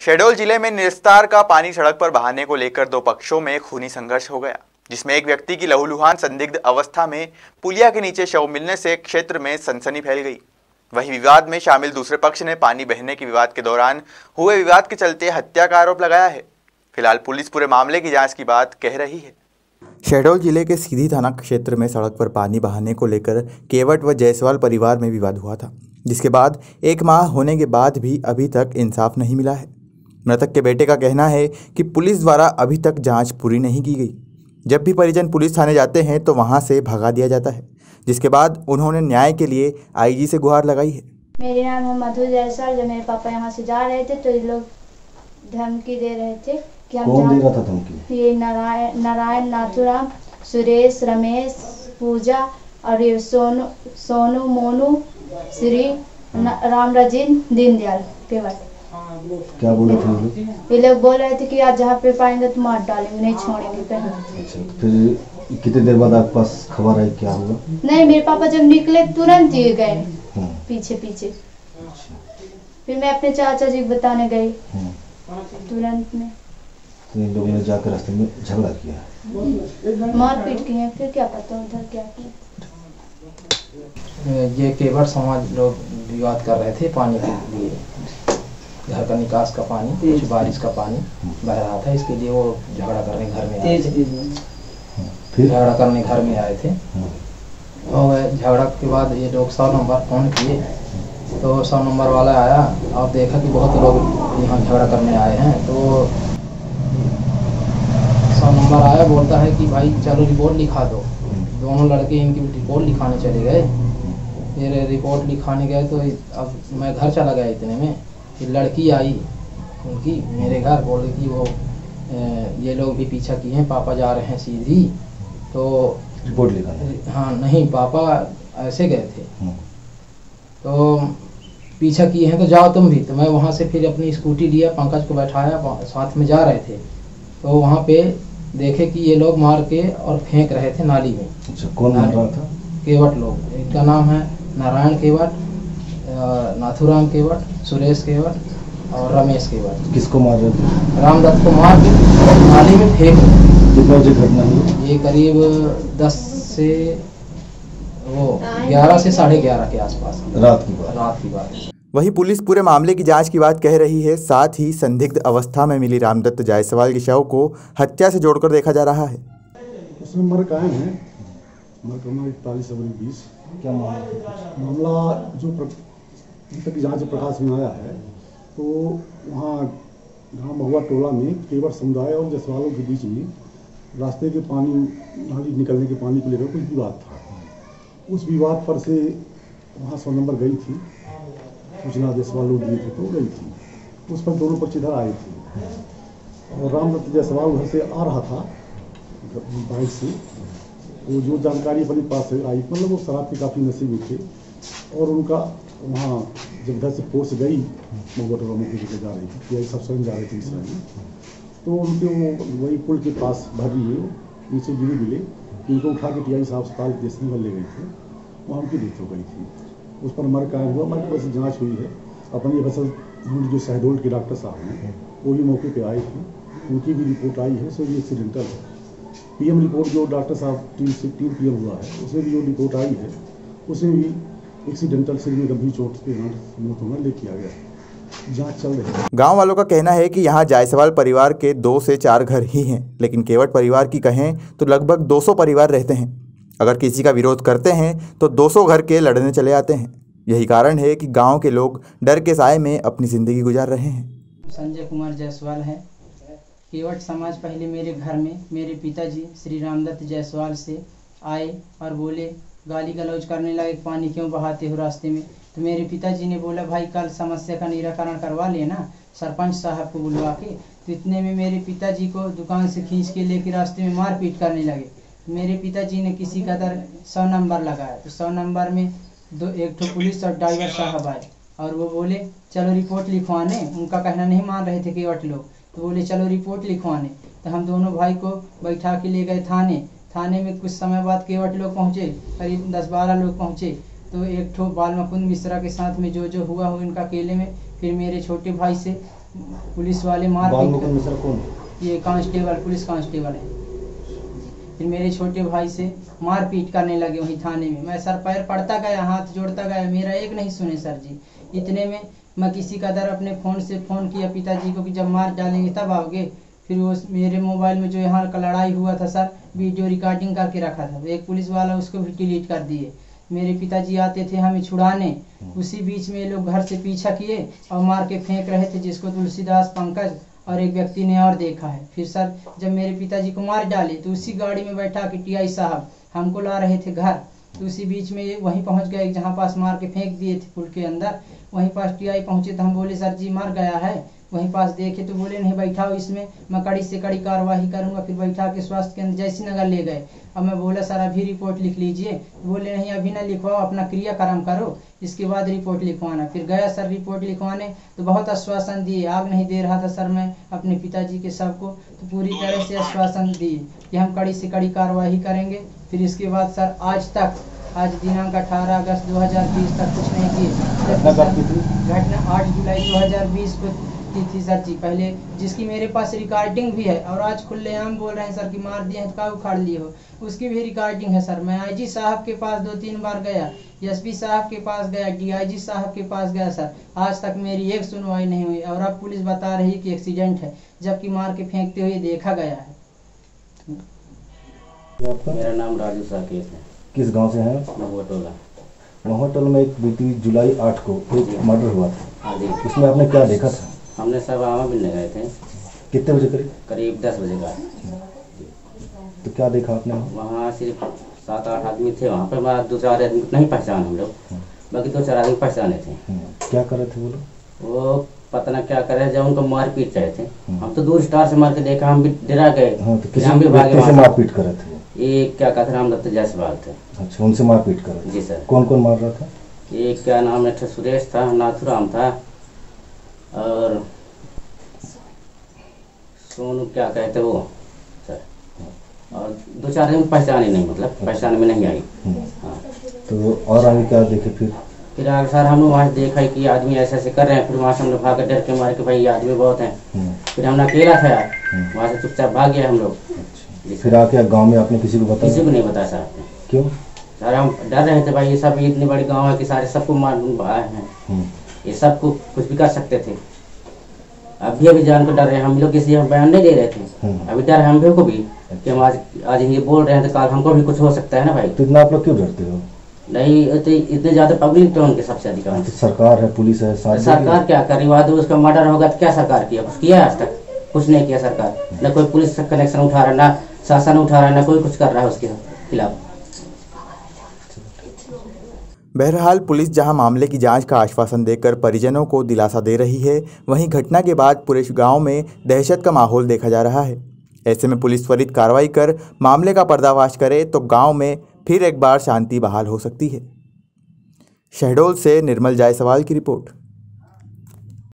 शहडोल जिले में निस्तार का पानी सड़क पर बहाने को लेकर दो पक्षों में खूनी संघर्ष हो गया, जिसमें एक व्यक्ति की लहूलुहान संदिग्ध अवस्था में पुलिया के नीचे शव मिलने से क्षेत्र में सनसनी फैल गई। वहीं विवाद में शामिल दूसरे पक्ष ने पानी बहने के विवाद के दौरान हुए विवाद के चलते हत्या का आरोप लगाया है। फिलहाल पुलिस पूरे मामले की जांच की बात कह रही है। शहडोल जिले के सीधी थाना क्षेत्र में सड़क पर पानी बहाने को लेकर केवट व जायसवाल परिवार में विवाद हुआ था, जिसके बाद एक माह होने के बाद भी अभी तक इंसाफ नहीं मिला है। मृतक के बेटे का कहना है कि पुलिस द्वारा अभी तक जांच पूरी नहीं की गई। जब भी परिजन पुलिस थाने जाते हैं तो वहां से भगा दिया जाता है, जिसके बाद उन्होंने न्याय के लिए आईजी से गुहार लगाई है। मेरे नाम है मधु जायसवाल। जब मेरे पापा यहाँ से जा रहे थे तो ये लोग धमकी दे रहे थे कि हम कौन दे रहा था धमकी? ये नारायण, नाथुराम, सुरेश, रमेश, पूजा और ये सोनू, मोनू, श्री राम रजीन, दीनदयाल केवट। क्या बोले थे ये लोग बोल रहे थे कि आज जहाँ पे पाएंगे तो मार डालेंगे, नहीं छोड़ेंगे कहीं। अच्छा, फिर कितने देर बाद आपके पास खबर आई, क्या हुआ? नहीं, मेरे पापा जब निकले तुरंत ही गए पीछे। फिर मैं अपने चाचा जी को बताने गई तुरंत में। तो इन लोगों ने जाकर रास्ते में झगड़ा किया, मारपीट की है, फिर क्या पता उधर क्या किया। ये केवट समाज लोग विवाद कर रहे थे पानी के लिए। घर का निकास का पानी, कुछ बारिश का पानी बह रहा था, इसके लिए वो झगड़ा करने घर में आए थे। फिर झगड़ा करने घर में आए थे और झगड़ा के बाद ये लोग 100 नंबर फोन किए तो 100 नंबर वाला आया और देखा कि बहुत लोग यहाँ झगड़ा करने आए हैं। तो 100 नंबर आया, बोलता है कि भाई चलो रिपोर्ट लिखा दो। दोनों लड़के इनकी रिपोर्ट लिखाने चले गए। फिर रिपोर्ट लिखाने गए तो अब मैं घर चला गया इतने में कि लड़की आई उनकी मेरे घर, बोले कि वो ये लोग भी पीछा किए हैं, पापा जा रहे हैं सीधी। तो रिपोर्ट लिखा? हाँ, नहीं, पापा ऐसे गए थे तो पीछा किए हैं तो जाओ तुम भी। तो मैं वहाँ से फिर अपनी स्कूटी लिया, पंकज को बैठाया, साथ में जा रहे थे। तो वहाँ पे देखे कि ये लोग मार के और फेंक रहे थे नाली में। अच्छा, कौन मार रहा था? केवट लोग। एक का नाम है नारायण केवट, नाथुराम केवट, सुरेश केवट और रमेश केवट। किसको मार रहे थे? रामदत्त को मार के नाली में फेंक रहे। कितना बजे घटना हुई? ये करीब 10 से 11 से 11:30 के आसपास रात की बात। वहीं पुलिस पूरे मामले की जांच की बात कह रही है। साथ ही संदिग्ध अवस्था में मिली रामदत्त जायसवाल के शव को हत्या से जोड़कर देखा जा रहा है। उसमें मर कायम है, मर 41/20। क्या मामला जो तक जहाँ से प्रकाश में आया है तो वहाँ गाँव महुआ टोला में केवट समुदाय और जायसवालों के बीच में रास्ते के पानी, नाली निकलने के पानी को लेकर कुछ विवाद था। उस विवाद पर से वहाँ 100 नंबर गई थी, सूचना जायसवाल लोग दिए थे तो गई थी। उस पर दोनों पक्षधर आए थे और रामदत्त जायसवाल उधर से आ रहा था बाइक से। वो जो जानकारी अपने पास आई, मतलब वो शराब के काफ़ी नशे में थे और उनका वहाँ जब इधर से फोर्स गई महुआ में लेकर जा रही थी, टीआई सब स्वयं जा रहे थे इस में, तो उनके वो वही पुल के पास भरी हुए नीचे गिरे मिले। उनको उठा के टीआई साहब अस्पताल देसनीगंज ले गए थे, वहाँ उनकी डेथ हो गई थी। उस पर मर कायम हुआ। मर की वजह से जाँच हुई है। अपनी फसल जो शहडोल के डॉक्टर साहब हैं वो भी मौके पर आए थे, उनकी भी रिपोर्ट आई है। सो ये एक्सीडेंटल है। पीएम रिपोर्ट जो डॉक्टर साहब 3 PM हुआ है, उसमें भी जो रिपोर्ट आई है उसमें भी एक्सीडेंटल से गंभीर चोट से मौत होना ले किया गया। जांच चल रही है। गांव वालों का कहना है कि यहां जायसवाल परिवार के 2 से 4 घर ही हैं, लेकिन केवट परिवार की कहें तो लगभग 200 परिवार रहते हैं। अगर किसी का विरोध करते हैं तो 200 घर के लड़ने चले आते हैं। यही कारण है कि गाँव के लोग डर के साए में अपनी जिंदगी गुजार रहे हैं। संजय कुमार जायसवाल है। केवट समाज पहले मेरे घर में मेरे पिताजी श्री रामदत्त जायसवाल से आए और बोले, गाली गलौज करने लगे, पानी क्यों बहाते हो रास्ते में। तो मेरे पिताजी ने बोला, भाई कल समस्या का निराकरण करवा लेना सरपंच साहब को बुलवा के। तो इतने में मेरे पिताजी को दुकान से खींच के लेकर रास्ते में मारपीट करने लगे। मेरे पिताजी ने किसी कदर 100 नंबर लगाया। तो 100 नंबर में एक पुलिस और ड्राइवर साहब आए और वो बोले चलो रिपोर्ट लिखवाने। उनका कहना नहीं मान रहे थे केवट लोग, तो बोले चलो रिपोर्ट लिखवाने। तो हम दोनों भाई को बैठा के ले गए थाने में। कुछ समय बाद केवट लोग पहुँचे, करीब 10-12 लोग पहुँचे। तो एक बाल मुकुंद मिश्रा के साथ में जो हुआ हो इनका अकेले में। फिर मेरे छोटे भाई से पुलिस वाले मार बालमुकुंद मिश्रा कौन? ये कांस्टेबल, पुलिस कांस्टेबल है। फिर मेरे छोटे भाई से मारपीट करने लगे वहीं थाने में। मैं सर पैर पड़ता गया, हाथ जोड़ता गया, मेरा एक नहीं सुने सर जी। इतने में मैं किसी कदर अपने फ़ोन से फ़ोन किया पिताजी को कि जब मार डालेंगे तब आओगे। फिर वो मेरे मोबाइल में जो यहाँ का लड़ाई हुआ था सर, वीडियो रिकॉर्डिंग करके रखा था, एक पुलिस वाला उसको भी डिलीट कर दिए। मेरे पिताजी आते थे हमें छुड़ाने, उसी बीच में ये लोग घर से पीछा किए और मार के फेंक रहे थे, जिसको तुलसीदास, पंकज और एक व्यक्ति ने और देखा है। फिर सर जब मेरे पिताजी को मार डाले तो उसी गाड़ी में बैठा के टीआई साहब हमको ला रहे थे घर। तो उसी बीच में ये वहीं पहुंच गए जहां पास मार के फेंक दिए थे पुल के अंदर। वहीं पास टीआई पहुंचे तो हम बोले सर जी मर गया है। वहीं पास देखे तो बोले नहीं बैठाओ इसमें, मैं कड़ी से कड़ी कार्रवाई करूंगा। फिर बैठा के स्वास्थ्य केंद्र जयसी नगर ले गए। अब मैं बोला सर अभी रिपोर्ट लिख लीजिए, तो बोले नहीं अभी ना लिखवाओ, अपना क्रियाक्रम करो, इसके बाद रिपोर्ट लिखवाना। फिर गया सर रिपोर्ट लिखवाने तो बहुत आश्वासन दिए, आग नहीं दे रहा था सर मैं अपने पिताजी के शव को, तो पूरी तरह से आश्वासन दिए कि हम कड़ी से कड़ी कार्रवाई करेंगे। फिर इसके बाद सर आज दिनांक 18 अगस्त 2020 तक कुछ नहीं किए। घटना 8 जुलाई 2020 को की थी सर जी, पहले जिसकी मेरे पास रिकॉर्डिंग भी है। और आज खुलेआम बोल रहे हैं सर कि मार दिए हैं तो का उखाड़ लिए हो, उसकी भी रिकॉर्डिंग है सर। मैं आईजी साहब के पास 2-3 बार गया, एसपी साहब के पास गया, डीआईजी साहब के पास गया सर, आज तक मेरी एक सुनवाई नहीं हुई। और अब पुलिस बता रही है कि एक्सीडेंट है, जबकि मार के फेंकते हुए देखा गया है। मेरा नाम राजू साकेत है। किस गांव से हैं? महुआ टोला में एक बीती जुलाई 8 को एक मर्डर हुआ था। हाँ जी। उसमें आपने क्या देखा था? हमने सब आमा मिलने गए थे। कितने बजे करीब 10 बजे का। तो क्या देखा आपने? वहाँ सिर्फ 7-8 आदमी थे। वहाँ पर हमारा 2-4 आदमी नहीं पहचान हम लोग, बाकी 2-4 आदमी पहचाने थे। क्या कर रहे थे वो लोग? वो पता न क्या करे, जब उनको मार पीट रहे थे। हम तो दूर स्टार से मार के देखा, हम भी डरा गए। हाँ, तो किसी व्यक्ति से मारपीट कर रहे थे? ये क्या कहते हैं, रामदत्त जायसवाल थे। अच्छा, उनसे मारपीट कर रहे थे? जी सर। कौन कौन मार रहा था? ये क्या नाम है, सुरेश था, नाथुराम था, और सोनू क्या कहते वो सर, और 2-4 दिन पहचाने नहीं, मतलब पहचान में नहीं आई। हाँ। तो और आगे क्या देखे फिर आगे सर हम लोग वहाँ देखा कि आदमी ऐसे ऐसे कर रहे हैं। फिर वहाँ से हम लोग भाग कर डर के मारे कि भाई ये आदमी बहुत हैं। फिर हम अकेला था यार, वहाँ से चुपचाप भाग गया हम लोग। फिर आके गांव में आपने किसी को बताया? किसी को नहीं बताया सर आपने। क्यों सर? हम डर रहे थे भाई, ये सब इतनी बड़ी गाँव है कि सारे सबको मार आए हैं, ये सबको कुछ भी कर सकते थे। अभी जान को डर रहे हैं हम लोग, किसी हम बयान नहीं दे रहे थे। अभी डर है हम लोग को भी कि हम आज ये बोल रहे हैं तो कल हमको भी कुछ हो सकता है ना भाई। तो इतना आप लोग क्यों डरते हो? नहीं तो इतने ज्यादा पब्लिक तो उनके सबसे अधिकांश। सरकार है, पुलिस है, सरकार क्या करी? बाद उसका मर्डर होगा तो क्या सरकार किया? कुछ किया आज तक? कुछ नहीं किया सरकार। न कोई पुलिस से कनेक्शन उठा रहा है, ना शासन उठा रहा है, ना कोई कुछ कर रहा है उसके खिलाफ। बहरहाल पुलिस जहां मामले की जांच का आश्वासन देकर परिजनों को दिलासा दे रही है, वहीं घटना के बाद पूरे गांव में दहशत का माहौल देखा जा रहा है। ऐसे में पुलिस त्वरित कार्रवाई कर मामले का पर्दाफाश करे तो गांव में फिर एक बार शांति बहाल हो सकती है। शहडोल से निर्मल जायसवाल की रिपोर्ट।